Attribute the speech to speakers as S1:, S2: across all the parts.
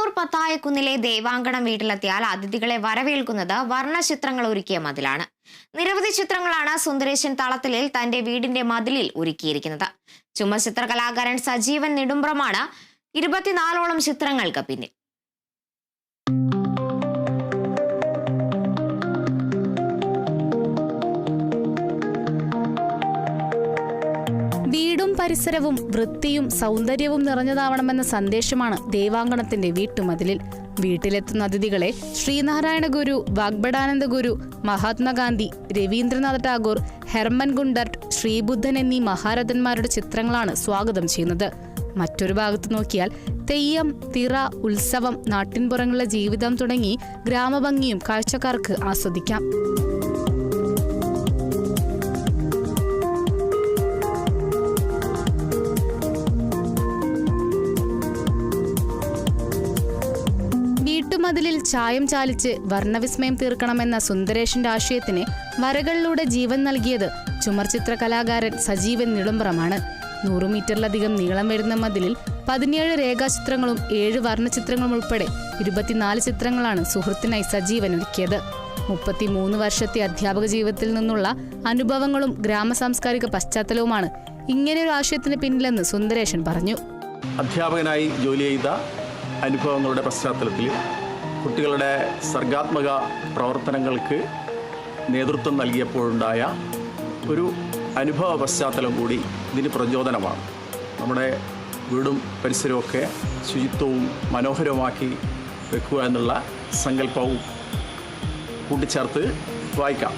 S1: കണ്ണൂർ പത്തായക്കുന്നിലെ ദേവാങ്കണം വീട്ടിലെത്തിയാൽ അതിഥികളെ വരവേൽക്കുന്നത് വർണ്ണചിത്രങ്ങൾ ഒരുക്കിയ മതിലാണ്. നിരവധി ചിത്രങ്ങളാണ് സുന്ദരേശൻ തളത്തിലിൽ തന്റെ വീടിന്റെ മതിലിൽ ഒരുക്കിയിരിക്കുന്നത്. ചുമർചിത്ര കലാകാരൻ സജീവൻ നെടുമ്പ്രമാണ് 24ഓളം ചിത്രങ്ങൾക്ക് പിന്നിൽ.
S2: വീടും പരിസരവും വൃത്തിയും സൗന്ദര്യവും നിറഞ്ഞതാവണമെന്ന സന്ദേശമാണ് ദേവാങ്കണത്തിന്റെ വീട്ടുമതിലിൽ. വീട്ടിലെത്തുന്ന അതിഥികളെ ശ്രീനാരായണ ഗുരു, വാഗ്ബടാനന്ദ ഗുരു, മഹാത്മാഗാന്ധി, രവീന്ദ്രനാഥ് ടാഗോർ, ഹെർമൻ ഗുണ്ടർട്ട്, ശ്രീബുദ്ധൻ എന്നീ മഹാരഥന്മാരുടെ ചിത്രങ്ങളാണ് സ്വാഗതം ചെയ്യുന്നത്. മറ്റൊരു ഭാഗത്ത് നോക്കിയാൽ തെയ്യം, തിറ, ഉത്സവം, നാട്ടിൻപുറങ്ങളിലെ ജീവിതം തുടങ്ങി ഗ്രാമഭംഗിയും കാഴ്ചക്കാർക്ക് ആസ്വദിക്കാം. വീട്ടുമതിലിൽ ചായം ചാലിച്ച് വർണ്ണവിസ്മയം തീർക്കണമെന്ന സുന്ദരേശന്റെ ആശയത്തിന് വരകളിലൂടെ ജീവൻ നൽകിയത് ചുമർചിത്ര കലാകാരൻ സജീവൻ നെടുമ്പ്രമാണ്. 100 മീറ്ററിലധികം നീളം വരുന്ന മതിലിൽ 17 രേഖാചിത്രങ്ങളും 7 വർണ്ണചിത്രങ്ങളും ഉൾപ്പെടെ 24 ചിത്രങ്ങളാണ് സുഹൃത്തിനായി സജീവൻ ഒരുക്കിയത്. 33 വർഷത്തെ അധ്യാപക ജീവിതത്തിൽ നിന്നുള്ള അനുഭവങ്ങളും ഗ്രാമസാംസ്കാരിക പശ്ചാത്തലവുമാണ് ഇങ്ങനെയൊരു ആശയത്തിന് പിന്നിലെന്ന് സുന്ദരേശൻ പറഞ്ഞു.
S3: അധ്യാപകനായി ജോലി ചെയ്ത അനുഭവങ്ങളുടെ പശ്ചാത്തലത്തിൽ കുട്ടികളുടെ സർഗാത്മക പ്രവർത്തനങ്ങൾക്ക് നേതൃത്വം നൽകിയപ്പോഴുണ്ടായ ഒരു അനുഭവ പശ്ചാത്തലം കൂടി ഇതിന് പ്രചോദനമാണ്. നമ്മുടെ വീടും പരിസരമൊക്കെ ശുചിത്വവും മനോഹരമാക്കി വെക്കുക എന്നുള്ള സങ്കല്പവും കൂട്ടിച്ചേർത്ത് വായിക്കാം.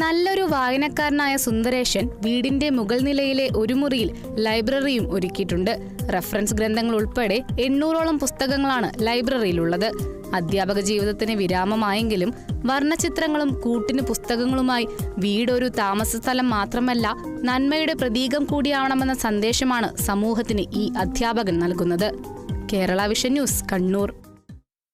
S2: നല്ലൊരു വായനക്കാരനായ സുന്ദരേശൻ വീടിന്റെ മുകൾ നിലയിലെ ഒരു മുറിയിൽ ലൈബ്രറിയും ഒരുക്കിയിട്ടുണ്ട്. റഫറൻസ് ഗ്രന്ഥങ്ങൾ ഉൾപ്പെടെ 800ഓളം പുസ്തകങ്ങളാണ് ലൈബ്രറിയിലുള്ളത്. അധ്യാപക ജീവിതത്തിന് വിരാമമായെങ്കിലും വർണ്ണചിത്രങ്ങളും കൂട്ടിന് പുസ്തകങ്ങളുമായി വീടൊരു താമസ സ്ഥലം മാത്രമല്ല, നന്മയുടെ പ്രതീകം കൂടിയാവണമെന്ന സന്ദേശമാണ് സമൂഹത്തിന് ഈ അധ്യാപകൻ നൽകുന്നത്. Kerala vision news, Kannur.